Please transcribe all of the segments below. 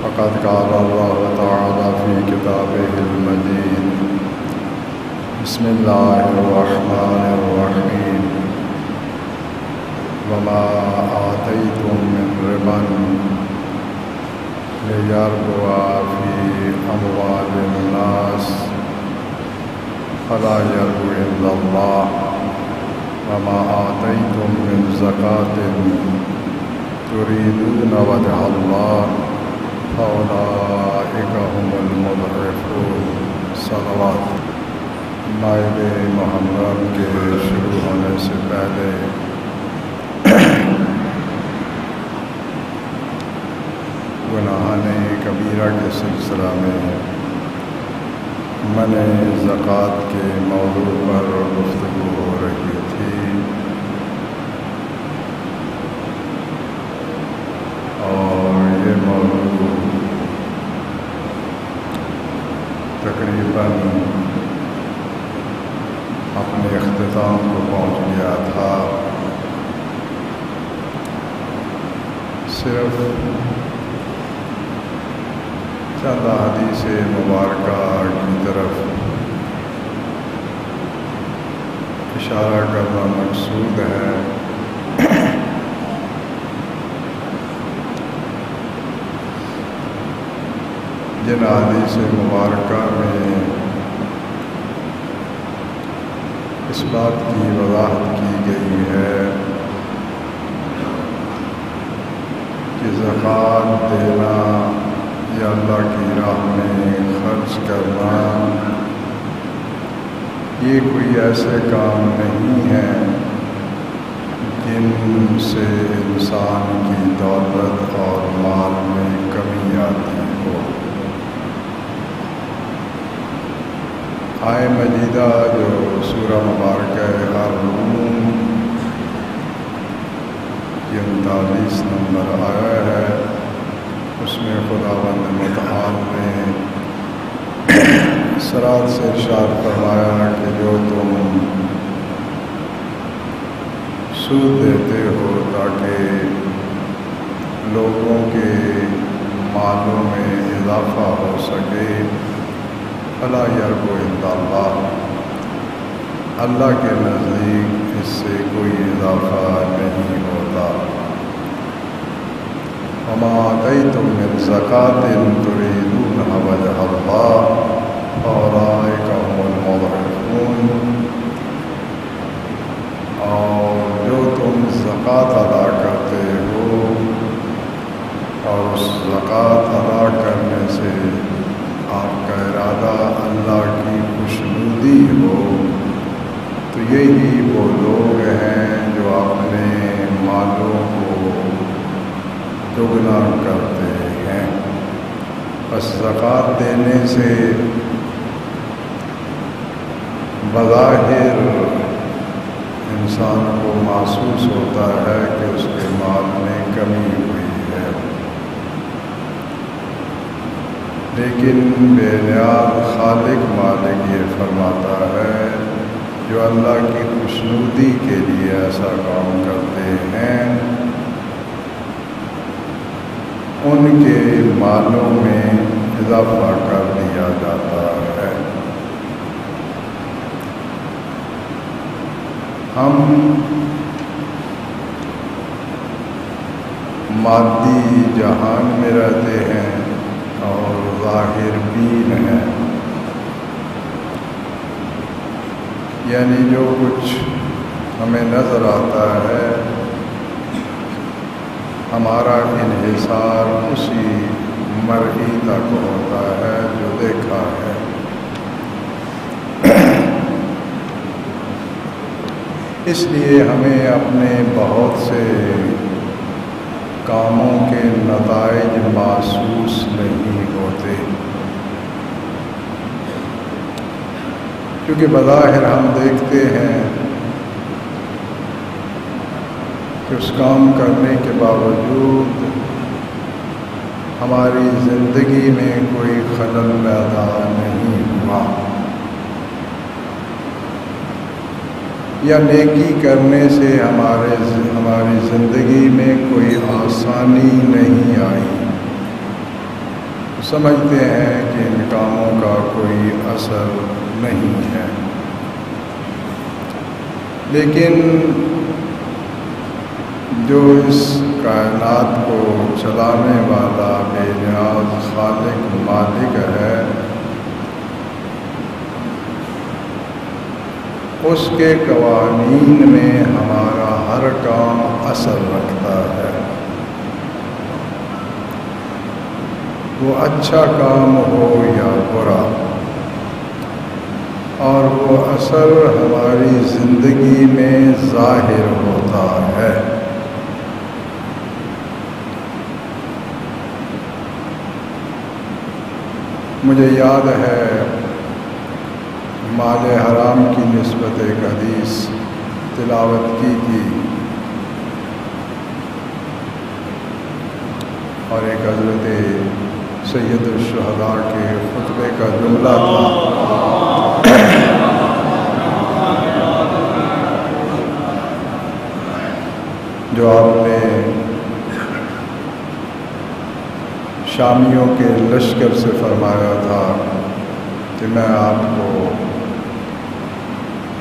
فقد قال الله تعالى في كتابه المجيد بسم الله الرحمن الرحيم وما آتيتم من ربا ليربو في أموال الناس فلا يربو إلا الله وما آتيتم من زكاة تريدون وجه الله فأولئك هم المضعفون صلوات مائد محرم کے شروع ہونے سے پہلے گناہان کبیرہ کے سلسلہ میں منع زکوٰۃ کے موضوع پر گفتگو ہو رہی تھی اور یہ موضوع تقریباً اپنے اختتام کو پہنچ گیا تھا. صرف چند حدیث مبارکہ کی طرف اشارہ کرنا مقصود ہے. جن حدیث مبارکہ میں اس بات کی وضاحت کی گئی ہے کہ زکوٰۃ دینا یا اللہ کی راہ میں خرچ کرنا یہ کوئی ایسے کام نہیں ہے جن سے انسان کی دولت اور مال میں کمی آتی ہو. آیہ مجیدہ جو سورہ مبارکہ الروم 39 نمبر آیا ہے اس میں خداوند متعال نے سرات سے ارشاد فرمایا کہ جو تم سود دیتے ہو تاکہ لوگوں کے مالوں میں اضافہ ہو سکے فلا یربو الا اللہ اللہ کے نزدیک اس سے کوئی اضافہ نہیں ہوتا. وما آتیتم من زکاۃ تریدون وجہ اللہ فاولئک هم المضعفون اور جو تم زکوٰۃ ادا کرتے ہو اور اس زکوٰۃ ادا کرنے سے آپ کا ارادہ اللہ کی خوشنودی ہو تو یہی وہ لوگ ہیں جو اپنے مالوں کو دگنا کرتے ہیں. بس زکوٰۃ دینے سے بظاہر انسان کو محسوس ہوتا ہے کہ اس کے مال میں کمی ہوئی ہے لیکن بے نیاز خالق مالک یہ فرماتا ہے جو اللہ کی خوشنودی کے لیے ایسا کام کرتے ہیں ان کے مالوں میں اضافہ کر دیا جاتا ہے. ہم مادی جہان میں رہتے ہیں اور ظاہر بین ہے یعنی جو کچھ ہمیں نظر آتا ہے ہمارا انحصار اسی مرئی تک ہوتا ہے جو دیکھا ہے. اس لیے ہمیں اپنے بہت سے کاموں کے نتائج محسوس نہیں ہوتے کیونکہ بظاہر ہم دیکھتے ہیں کہ اس کام کرنے کے باوجود ہماری زندگی میں کوئی خلل پیدا نہیں ہوا یا نیکی کرنے سے ہماری زندگی میں کوئی آسانی نہیں آئی. سمجھتے ہیں کہ ان کاموں کا کوئی اثر نہیں ہے، لیکن جو اس کائنات کو چلانے والا بے نیاز خالق مالک ہے، اس کے قوانین میں ہمارا ہر کام اثر رکھتا ہے۔ وہ اچھا کام ہو یا برا، اور وہ اثر ہماری زندگی میں ظاہر ہوتا ہے۔ مجھے یاد ہے مال حرام کی نسبت ایک حدیث تلاوت کی تھی، اور ایک حضرت سید الشہداء کے خطبے کا جملہ تھا، جو آپ نے شامیوں کے لشکر سے فرمایا تھا کہ میں آپ کو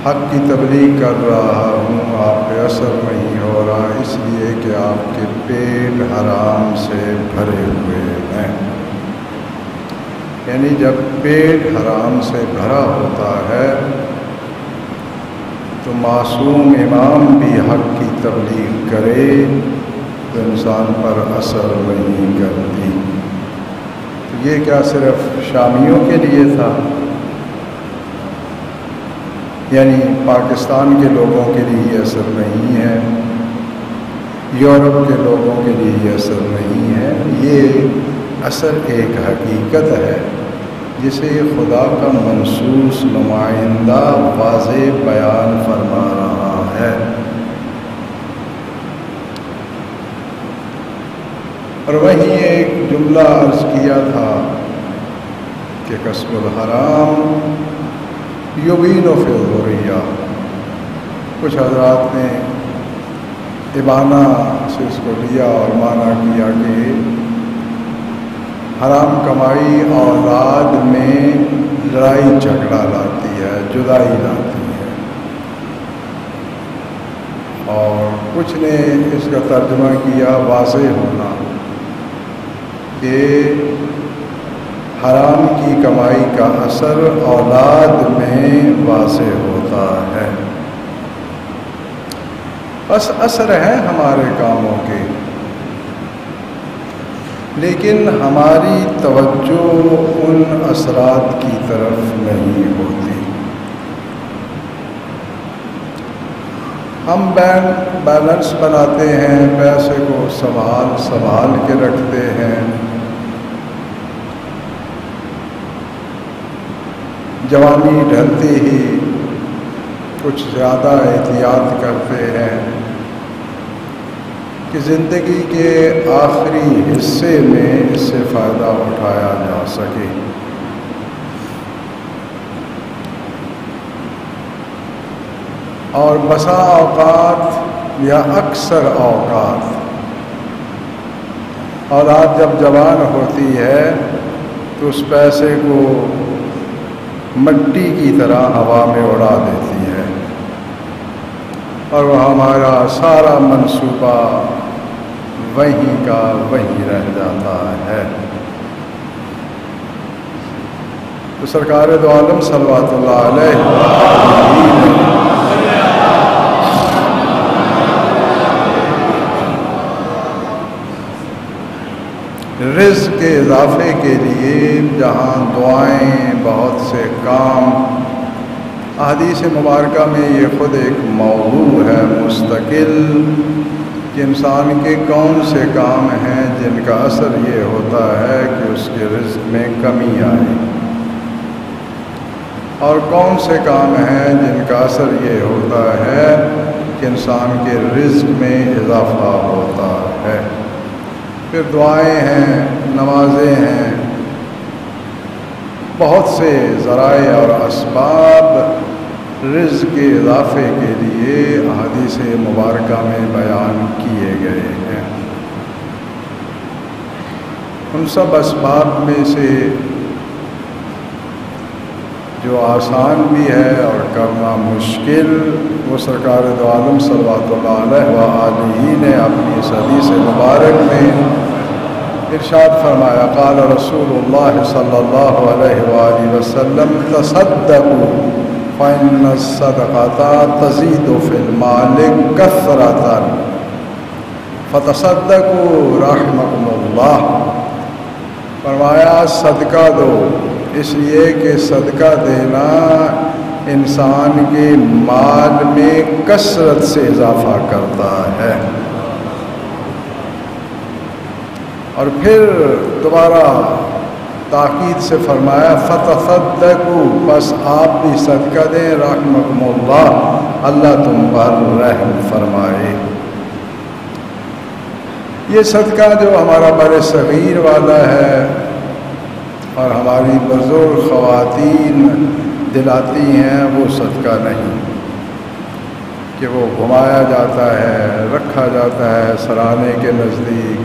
حق کی تبلیغ کر رہا ہوں، آپ پہ اثر نہیں ہو رہا، اس لیے کہ آپ کے پیٹ حرام سے بھرے ہوئے ہیں۔ یعنی جب پیٹ حرام سے بھرا ہوتا ہے تو معصوم امام بھی حق کی تبلیغ کرے تو انسان پر اثر نہیں کرتی۔ تو یہ کیا صرف شامیوں کے لیے تھا؟ یعنی پاکستان کے لوگوں کے لیے یہ اثر نہیں ہے، یورپ کے لوگوں کے لیے یہ اثر نہیں ہے، یہ اثر ایک حقیقت ہے جسے خدا کا منصوص نمائندہ واضح بیان فرما رہا ہے۔ اور وہیں ایک جملہ عرض کیا تھا کہ کسب الحرام یبین فی الذریہ۔ کچھ حضرات نے ابانہ سے اس کو لیا اور معنی کیا کہ حرام کمائی اولاد میں لڑائی جھگڑا لاتی ہے، جدائی لاتی ہے، اور کچھ نے اس کا ترجمہ کیا واضح ہونا، کہ حرام کی کمائی کا اثر اولاد میں واضح ہوتا ہے۔ بس اثر ہے ہمارے کاموں کے، لیکن ہماری توجہ ان اثرات کی طرف نہیں ہوتی۔ ہم بیلنس بناتے ہیں، پیسے کو سنبھال کے رکھتے ہیں، جوانی ڈھلتے ہی کچھ زیادہ احتیاط کرتے ہیں کہ زندگی کے آخری حصے میں اس سے فائدہ اٹھایا جا سکے۔ اور بسا اوقات یا اکثر اوقات اولاد جب جوان ہوتی ہے تو اس پیسے کو مٹی کی طرح ہوا میں اڑا دیتی ہے، اور وہ ہمارا سارا منصوبہ وہیں کا وہیں رہ جاتا ہے۔ تو سرکار دو عالم صلوات اللہ علیہ رزق کے اضافے کے لیے جہاں دعائیں، بہت سے کام، احادیث مبارکہ میں یہ خود ایک موضوع ہے مستقل کہ انسان کے کون سے کام ہیں جن کا اثر یہ ہوتا ہے کہ اس کے رزق میں کمی آئے، اور کون سے کام ہیں جن کا اثر یہ ہوتا ہے کہ انسان کے رزق میں اضافہ ہوتا ہے۔ پھر دعائیں ہیں، نمازیں ہیں، بہت سے ذرائع اور اسباب رزق کے اضافے کے لیے احادیث مبارکہ میں بیان کیے گئے ہیں۔ ان سب اسباب میں سے جو آسان بھی ہے اور کرنا مشکل، وہ سرکار دو عالم صلوات اللہ علیہ وآلہ نے اپنی اس حدیث مبارک میں ارشاد فرمایا، قال رسول اللہ صلی اللہ علیہ وآلہ وسلم تصدقوا فإن الصدقة تزيد في المال كثرة فتصدقوا رحمكم اللہ۔ فرمایا صدقہ دو، اس لیے کہ صدقہ دینا انسان کے مال میں کثرت سے اضافہ کرتا ہے۔ اور پھر دوبارہ تاکید سے فرمایا فتصدقوا، بس آپ بھی صدقہ دیں، رحمکم اللہ، اللہ تم پر رحم فرمائے۔ یہ صدقہ جو ہمارا بر صغیر والا ہے اور ہماری بزرگ خواتین دلاتی ہیں، وہ صدقہ نہیں کہ وہ گھمایا جاتا ہے، رکھا جاتا ہے، سرانے کے نزدیک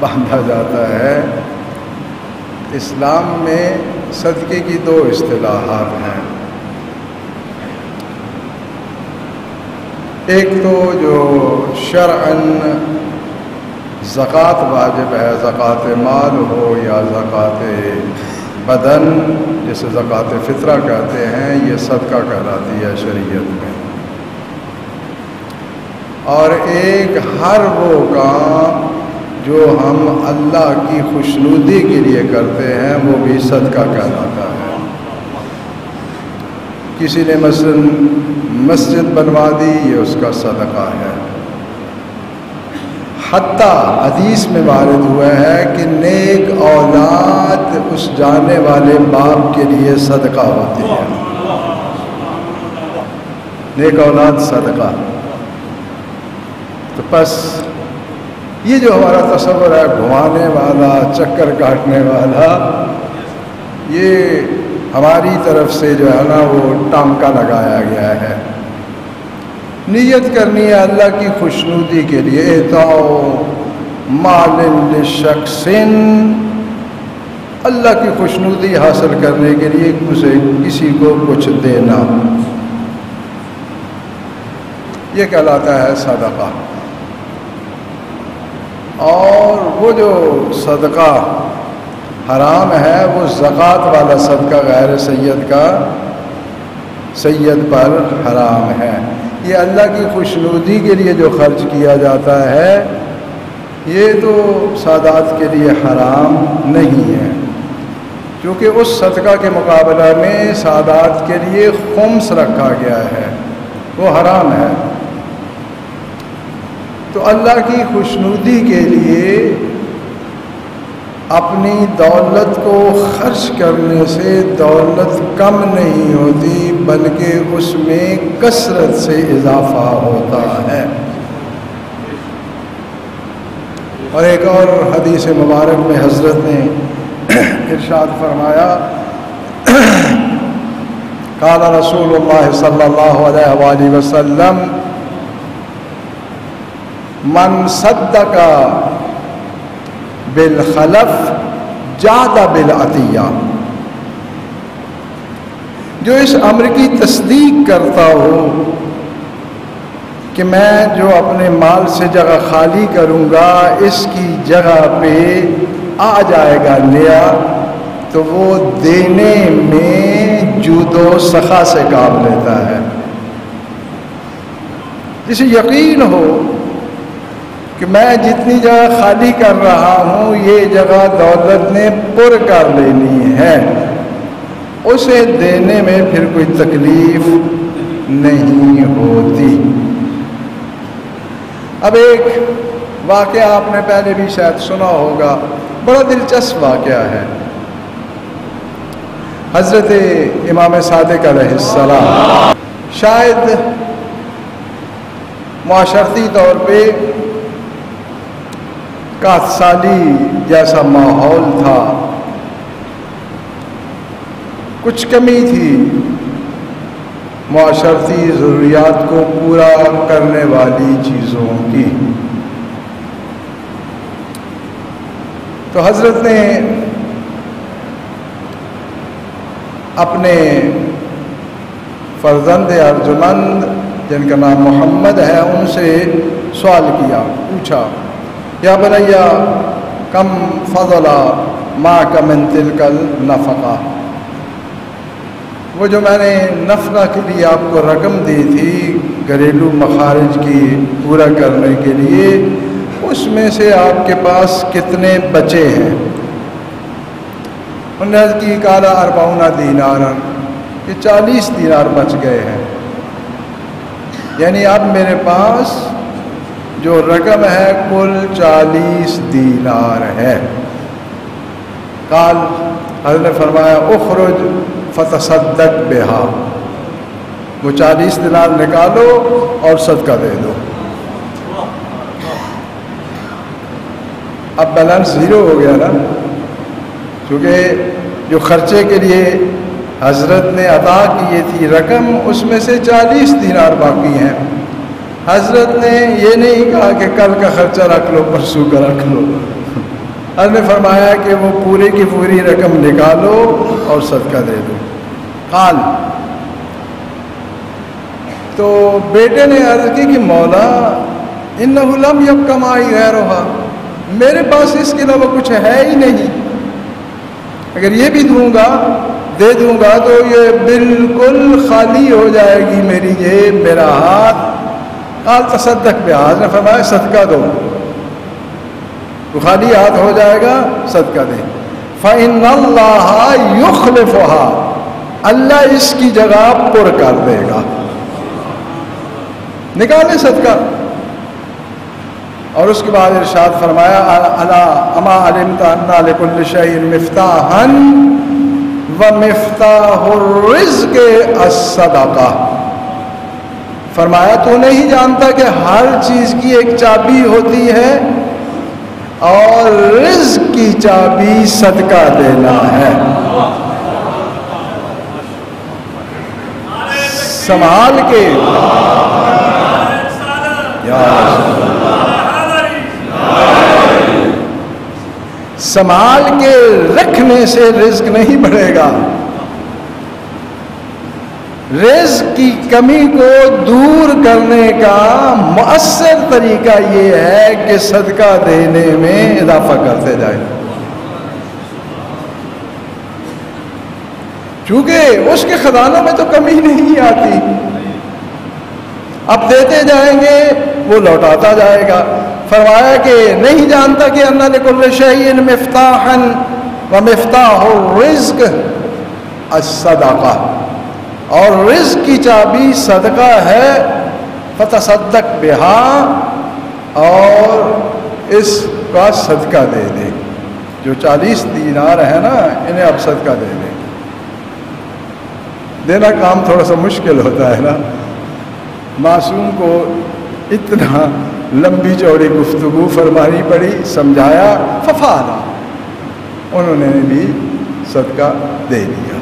باندھا جاتا ہے۔ اسلام میں صدقے کی دو اصطلاحات ہیں، ایک تو جو شرعاً زکوٰۃ واجب ہے، زکوٰۃ مال ہو یا زکوٰۃ بدن، جسے زکوٰۃ فطرہ کہتے ہیں، یہ صدقہ کہلاتی ہے شریعت میں۔ اور ایک ہر وہ کام جو ہم اللہ کی خوشنودی کے لیے کرتے ہیں، وہ بھی صدقہ کہلاتا ہے۔ کسی نے مثلا مسجد بنوا دی، یہ اس کا صدقہ ہے۔ حتیٰ حدیث میں وارد ہوا ہے کہ نیک اولاد اس جانے والے باپ کے لیے صدقہ ہوتی ہے، نیک اولاد صدقہ۔ تو بس یہ جو ہمارا تصور ہے گھمانے والا، چکر کاٹنے والا، یہ ہماری طرف سے جو ہے نا وہ ٹانکا لگایا گیا ہے۔ نیت کرنی ہے اللہ کی خوشنودی کے لیے، اعطاء مال لشخص، اللہ کی خوشنودی حاصل کرنے کے لیے کسی کو کچھ دینا، یہ کہلاتا ہے صدقہ۔ اور وہ جو صدقہ حرام ہے وہ زکوٰۃ والا صدقہ غیر سید کا سید پر حرام ہے۔ یہ اللہ کی خوشنودی کے لیے جو خرچ کیا جاتا ہے، یہ تو سادات کے لیے حرام نہیں ہے، کیونکہ اس صدقہ کے مقابلہ میں سادات کے لیے خمس رکھا گیا ہے، وہ حرام ہے۔ تو اللہ کی خوشنودی کے لیے اپنی دولت کو خرچ کرنے سے دولت کم نہیں ہوتی، بلکہ اس میں کثرت سے اضافہ ہوتا ہے۔ اور ایک اور حدیث مبارک میں حضرت نے ارشاد فرمایا، قال رسول اللہ صلی اللہ علیہ وآلہ وسلم من صدق بالخلف جاد بالعطیہ، جو اس امر کی تصدیق کرتا ہو کہ میں جو اپنے مال سے جگہ خالی کروں گا اس کی جگہ پہ آ جائے گا نیا، تو وہ دینے میں جود و سخا سے کام لیتا ہے۔ جسے یقین ہو کہ میں جتنی جگہ خالی کر رہا ہوں یہ جگہ دولت نے پر کر لینی ہے، اسے دینے میں پھر کوئی تکلیف نہیں ہوتی۔ اب ایک واقعہ آپ نے پہلے بھی شاید سنا ہوگا، بڑا دلچسپ واقعہ ہے۔ حضرت امام صادق علیہ السلام شاید معاشرتی طور پہ کات سالی جیسا ماحول تھا، کچھ کمی تھی معاشرتی ضروریات کو پورا کرنے والی چیزوں کی۔ تو حضرت نے اپنے فرزند ارجمند جن کا نام محمد ہے ان سے سوال کیا، پوچھا، یا بنیا کم فضلا ما کا من تلک النفقہ، وہ جو میں نے نفقہ کے لیے آپ کو رقم دی تھی گھریلو مخارج کی پورا کرنے کے لیے، اس میں سے آپ کے پاس کتنے بچے ہیں؟ انہوں نے عرض کی قال 40 دینارا، کہ 40 دینار بچ گئے ہیں، یعنی اب میرے پاس جو رقم ہے کل 40 دینار ہے۔ قال، حضرت نے فرمایا اخرج فتصدق بہا، وہ 40 دینار نکالو اور صدقہ دے دو۔ اب بیلنس زیرو ہو گیا نا، کیونکہ جو خرچے کے لیے حضرت نے عطا کی تھی رقم، اس میں سے 40 دینار باقی ہیں۔ حضرت نے یہ نہیں کہا کہ کل کا خرچہ رکھ لو، پرسوں کا رکھ لو، حضرت نے فرمایا کہ وہ پوری کی پوری رقم نکالو اور صدقہ دے دو۔ قال، تو بیٹے نے عرض کی کہ مولا انہ لم یبق معی غیرھا، میرے پاس اس کے علاوہ کچھ ہے ہی نہیں، اگر یہ بھی دے دوں گا تو یہ بالکل خالی ہو جائے گی میری جیب، میرا ہاتھ۔ قال تصدق بہا، نے فرمایا صدقہ دو، تو خالی ہاتھ ہو جائے گا، صدقہ دے۔ فإن اللہ یخلفھا، اللہ اس کی جگہ پر کر دے گا، نکالے صدقہ۔ اور اس کے بعد ارشاد فرمایا الا اما علمت ان لکل شیء مفتاحا ومفتاح الرزق الصدقہ، فرمایا تو نہیں جانتا کہ ہر چیز کی ایک چابی ہوتی ہے اور رزق کی چابی صدقہ دینا ہے۔ سنبھال کے یا سنبھال کے رکھنے سے رزق نہیں بڑھے گا، رزق کی کمی کو دور کرنے کا مؤثر طریقہ یہ ہے کہ صدقہ دینے میں اضافہ کرتے جائیں، چونکہ اس کے خزانوں میں تو کمی نہیں آتی، اب دیتے جائیں گے وہ لوٹاتا جائے گا۔ فرمایا کہ نہیں جانتا کہ ان لکل شیء مفتاحا ومفتاح الرزق الصدقہ، اور رزق کی چابی صدقہ ہے، فتصدق بہا، اور اس کا صدقہ دے دے، جو 40 دینار ہے نا انہیں اب صدقہ دے دے۔ دینا کام تھوڑا سا مشکل ہوتا ہے نا، معصوم کو اتنا لمبی چوڑی گفتگو فرمانی پڑی، سمجھایا، ففعلا، انہوں نے بھی صدقہ دے دیا۔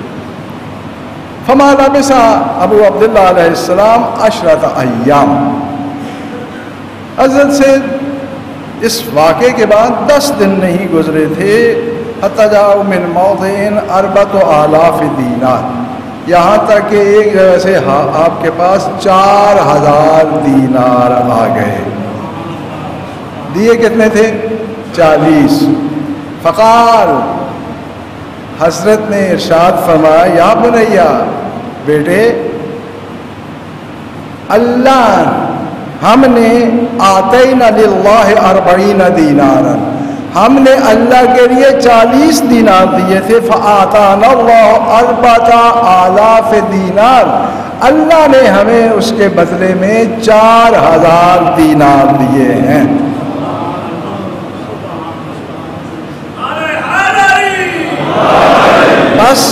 فما لبث ابو عبداللہ علیہ السلام 10 ایام، حضرت سے اس واقعے کے بعد 10 دن نہیں گزرے تھے، حتی جاءوا من موضع 4000 دینار، یہاں تک کہ ایک جگہ سے آپ کے پاس 4000 دینار آ گئے۔ دیے کتنے تھے؟ 40۔ فقال، حضرت نے ارشاد فرمایا یا بنیا، بیٹے، اللہ ہم نے آتینا للہ 40 دینارا، ہم نے اللہ کے لیے 40 دینار دیے تھے، فآتانا اللہ 4000 دینار، اللہ نے ہمیں اس کے بدلے میں 4000 دینار دیے ہیں۔ بس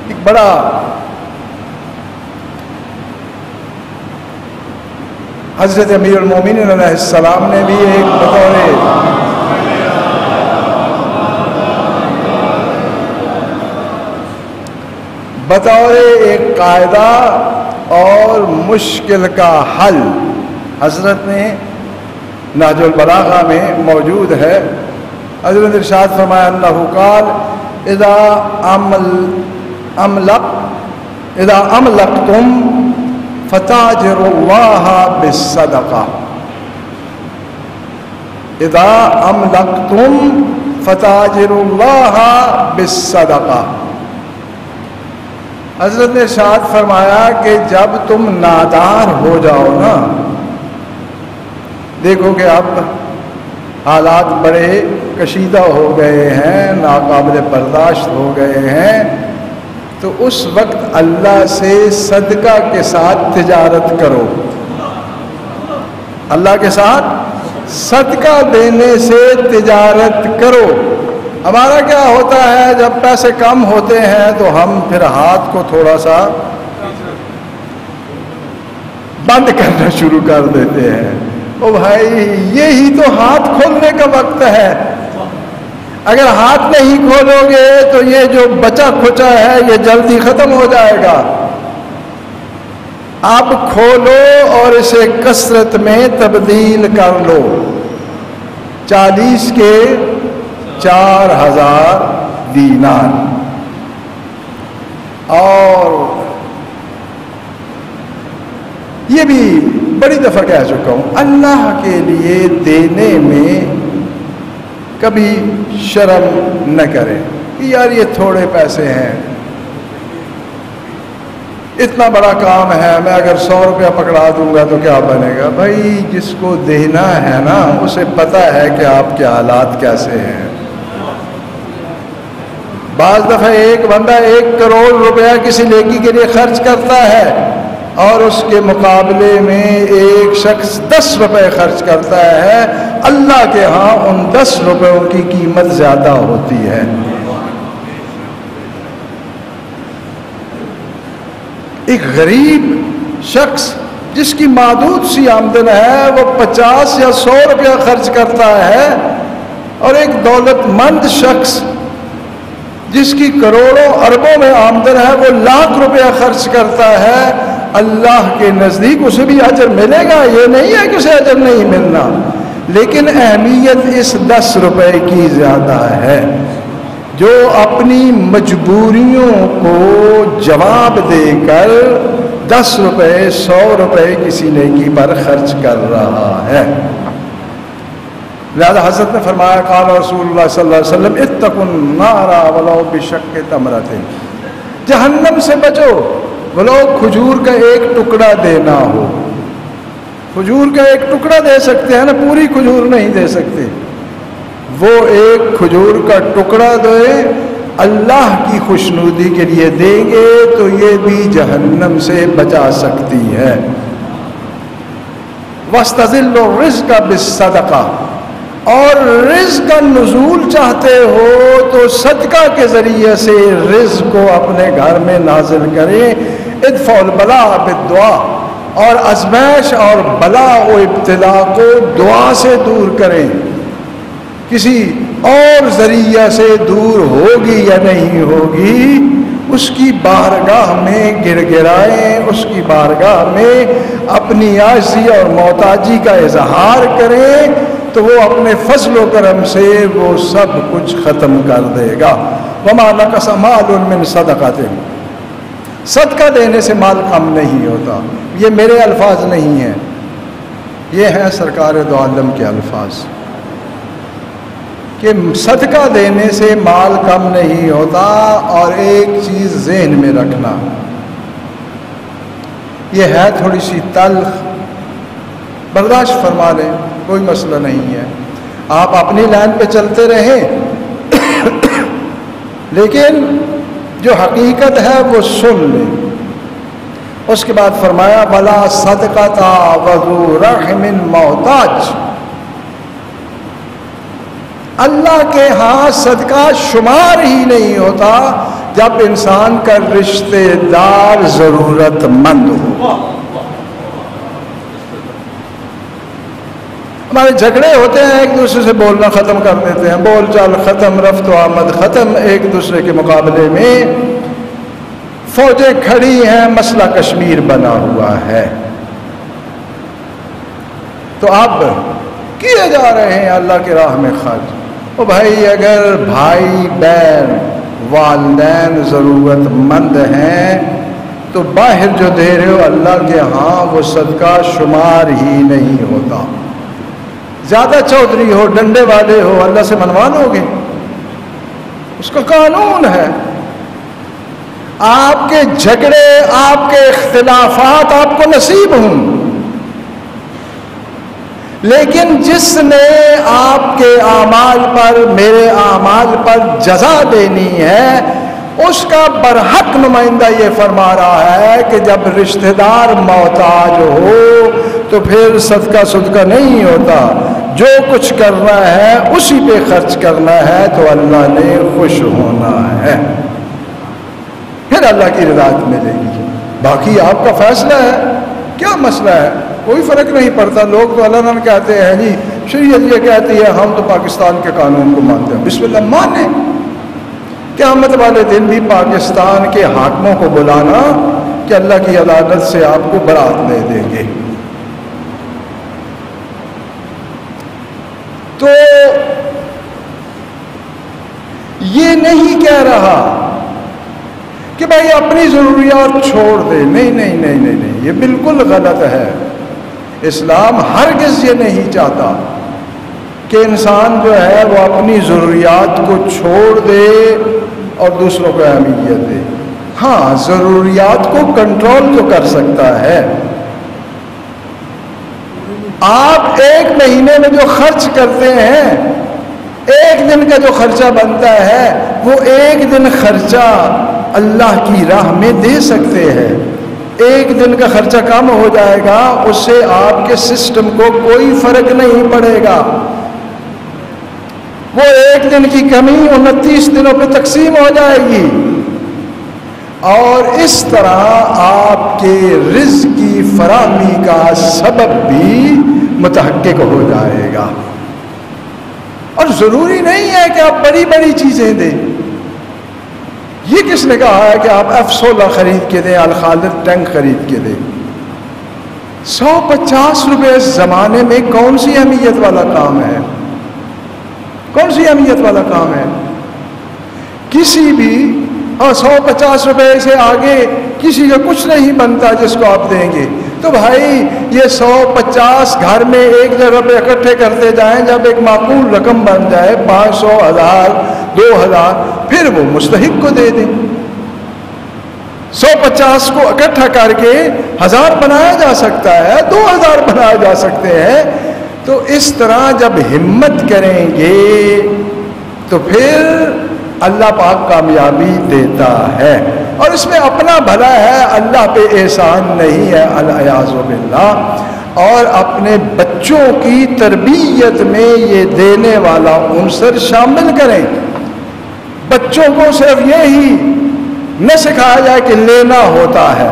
ایک بڑا حضرت امیر المومنین علیہ السلام نے بھی ایک بطور ایک قاعدہ اور مشکل کا حل حضرت نے نہج البلاغہ میں موجود ہے، حضرت نے ارشاد فرمایا انہ قال اذا املکتم فتاجروا اللہ بالصدقہ، اذا املکتم فتاجروا اللہ بالصدقہ۔ حضرت نے ارشاد فرمایا کہ جب تم نادار ہو جاؤ نا، دیکھو کہ اب حالات بڑے کشیدہ ہو گئے ہیں، ناقابل برداشت ہو گئے ہیں، تو اس وقت اللہ سے صدقہ کے ساتھ تجارت کرو، اللہ کے ساتھ صدقہ دینے سے تجارت کرو۔ ہمارا کیا ہوتا ہے، جب پیسے کم ہوتے ہیں تو ہم پھر ہاتھ کو تھوڑا سا بند کرنا شروع کر دیتے ہیں۔ او بھائی یہی تو ہاتھ کھولنے کا وقت ہے، اگر ہاتھ نہیں کھولو گے تو یہ جو بچا کھچا ہے یہ جلدی ختم ہو جائے گا۔ اب کھولو اور اسے کثرت میں تبدیل کر لو، 40 کے 4000 دینار۔ اور یہ بھی بڑی دفعہ کہہ چکا ہوں، اللہ کے لیے دینے میں کبھی شرم نہ کریں کہ یار یہ تھوڑے پیسے ہیں، اتنا بڑا کام ہے، میں اگر 100 روپیہ پکڑا دوں گا تو کیا بنے گا؟ بھائی جس کو دینا ہے نا اسے پتہ ہے کہ آپ کے حالات کیسے ہیں۔ بعض دفعہ ایک بندہ 1 کروڑ روپیہ کسی نیکی کے لیے خرچ کرتا ہے اور اس کے مقابلے میں ایک شخص 10 روپے خرچ کرتا ہے، اللہ کے ہاں ان 10 روپیوں کی قیمت زیادہ ہوتی ہے۔ ایک غریب شخص جس کی محدود سی آمدن ہے وہ 50 یا 100 روپیہ خرچ کرتا ہے، اور ایک دولت مند شخص جس کی کروڑوں اربوں میں آمدن ہے وہ لاکھ روپیہ خرچ کرتا ہے، اللہ کے نزدیک اسے بھی اجر ملے گا، یہ نہیں ہے کہ اسے اجر نہیں ملنا، لیکن اہمیت اس 10 روپے کی زیادہ ہے۔ جو اپنی مجبوریوں کو جواب دے کر 10 روپے 100 روپے کسی نیکی پر خرچ کر رہا ہے۔ لہذا حضرت نے فرمایا قال رسول اللہ صلی اللہ علیہ وسلم اتقوا النار ولو بشق تمرۃ، جہنم سے بچو ولو کھجور کا ایک ٹکڑا دینا ہو۔ کھجور کا ایک ٹکڑا دے سکتے ہیں نا، پوری کھجور نہیں دے سکتے، وہ ایک کھجور کا ٹکڑا دے، اللہ کی خوشنودی کے لیے دیں گے تو یہ بھی جہنم سے بچا سکتی ہے۔ وَاسْتَظِلُّ الرِّزْقَ بِالصَّدَقَةِ، اور رزق کا نزول چاہتے ہو تو صدقہ کے ذریعے سے رزق کو اپنے گھر میں نازل کریں۔ ادفعوا البلاء بالدعاء، اور آزمائش اور بلا و ابتلا کو دعا سے دور کریں۔ کسی اور ذریعہ سے دور ہوگی یا نہیں ہوگی، اس کی بارگاہ میں گر گرائیں، اس کی بارگاہ میں اپنی عاجزی اور محتاجی کا اظہار کریں تو وہ اپنے فضل و کرم سے وہ سب کچھ ختم کر دے گا۔ وما نقص مال من صدقۃ، صدقہ دینے سے مال کم نہیں ہوتا۔ یہ میرے الفاظ نہیں ہیں، یہ ہیں سرکار دو عالم کے الفاظ کہ صدقہ دینے سے مال کم نہیں ہوتا۔ اور ایک چیز ذہن میں رکھنا، یہ ہے تھوڑی سی تلخ، برداشت فرما لیں، کوئی مسئلہ نہیں ہے، آپ اپنی لائن پہ چلتے رہیں، لیکن جو حقیقت ہے وہ سن لیں۔ اس کے بعد فرمایا بلا صدقۃ وذو رحم محتاج، اللہ کے ہاں صدقہ شمار ہی نہیں ہوتا جب انسان کا رشتہ دار ضرورت مند ہو۔ ہمارے جھگڑے ہوتے ہیں، ایک دوسرے سے بولنا ختم کر دیتے ہیں، بول چال ختم، رفت و آمد ختم، ایک دوسرے کے مقابلے میں فوجیں کھڑی ہیں، مسئلہ کشمیر بنا ہوا ہے۔ تو اب کیے جا رہے ہیں اللہ کی راہ میں خرچ، او بھائی اگر بھائی بہن والدین ضرورت مند ہیں تو باہر جو دے رہے ہو اللہ کے ہاں وہ صدقہ شمار ہی نہیں ہوتا. زیادہ چودھری ہو ڈنڈے والے ہو اللہ سے منوا لو گے، اس کا قانون ہے. آپ کے جھگڑے آپ کے اختلافات آپ کو نصیب ہوں، لیکن جس نے آپ کے اعمال پر میرے اعمال پر جزا دینی ہے اس کا برحق نمائندہ یہ فرما رہا ہے کہ جب رشتہ دار محتاج ہو تو پھر صدقہ نہیں ہوتا، جو کچھ کرنا ہے اسی پہ خرچ کرنا ہے تو اللہ نے خوش ہونا ہے، پھر اللہ کی رضایت ملے گی. باقی آپ کا فیصلہ ہے. کیا مسئلہ ہے؟ کوئی فرق نہیں پڑتا. لوگ تو اللہ نے کہتے ہیں جی شریعت یہ کہتی ہے ہم تو پاکستان کے قانون کو مانتے ہیں. بسم اللہ مانیں. قیامت والے دن بھی پاکستان کے حاکموں کو بلانا کہ اللہ کی عدالت سے آپ کو برات دے دیں گے. تو یہ نہیں کہہ رہا کہ بھائی اپنی ضروریات چھوڑ دے. نہیں، یہ بالکل غلط ہے. اسلام ہرگز یہ نہیں چاہتا کہ انسان جو ہے وہ اپنی ضروریات کو چھوڑ دے اور دوسروں کو اہمیت دے. ہاں ضروریات کو کنٹرول تو کر سکتا ہے. آپ ایک مہینے میں جو خرچ کرتے ہیں، ایک دن کا جو خرچہ بنتا ہے وہ ایک دن خرچہ اللہ کی راہ میں دے سکتے ہیں. ایک دن کا خرچہ کم ہو جائے گا اس سے آپ کے سسٹم کو کوئی فرق نہیں پڑے گا. وہ ایک دن کی کمی 29 دنوں پہ تقسیم ہو جائے گی اور اس طرح آپ کے رزق کی فراہمی کا سبب بھی متحقق ہو جائے گا. اور ضروری نہیں ہے کہ آپ بڑی بڑی چیزیں دیں. یہ کس نے کہا ہے کہ آپ F-16 خرید کے دیں، الخالد ٹینک خرید کے دیں؟ 150 روپے اس زمانے میں کون سی اہمیت والا کام ہے؟ کون سی اہمیت والا کام ہے؟ کسی بھی 150 روپے سے آگے کسی کا کچھ نہیں بنتا جس کو آپ دیں گے. تو بھائی یہ 150 گھر میں ایک جگہ پہ اکٹھے کرتے جائیں، جب ایک معقول رقم بن جائے 500 1000 2000 پھر وہ مستحق کو دے دیں. 150 کو اکٹھا کر کے 1000 بنایا جا سکتا ہے، 2000 بنایا جا سکتے ہیں. تو اس طرح جب ہمت کریں گے تو پھر اللہ پاک کامیابی دیتا ہے. اور اس میں اپنا بھلا ہے، اللہ پہ احسان نہیں ہے الیاذ باللہ. اور اپنے بچوں کی تربیت میں یہ دینے والا عنصر شامل کریں. بچوں کو صرف یہی نہ سکھایا جائے کہ لینا ہوتا ہے،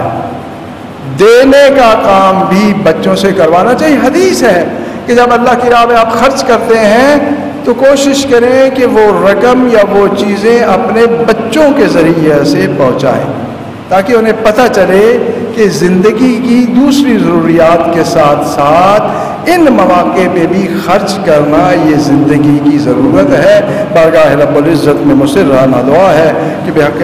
دینے کا کام بھی بچوں سے کروانا چاہیے. حدیث ہے کہ جب اللہ کی راہ میں آپ خرچ کرتے ہیں تو کوشش کریں کہ وہ رقم یا وہ چیزیں اپنے بچوں کے ذریعے سے پہنچائیں تاکہ انہیں پتہ چلے کہ زندگی کی دوسری ضروریات کے ساتھ ساتھ ان مواقع پہ بھی خرچ کرنا یہ زندگی کی ضرورت ہے. بارگاہ رب العزت میں مصرانہ دعا ہے کہ بحق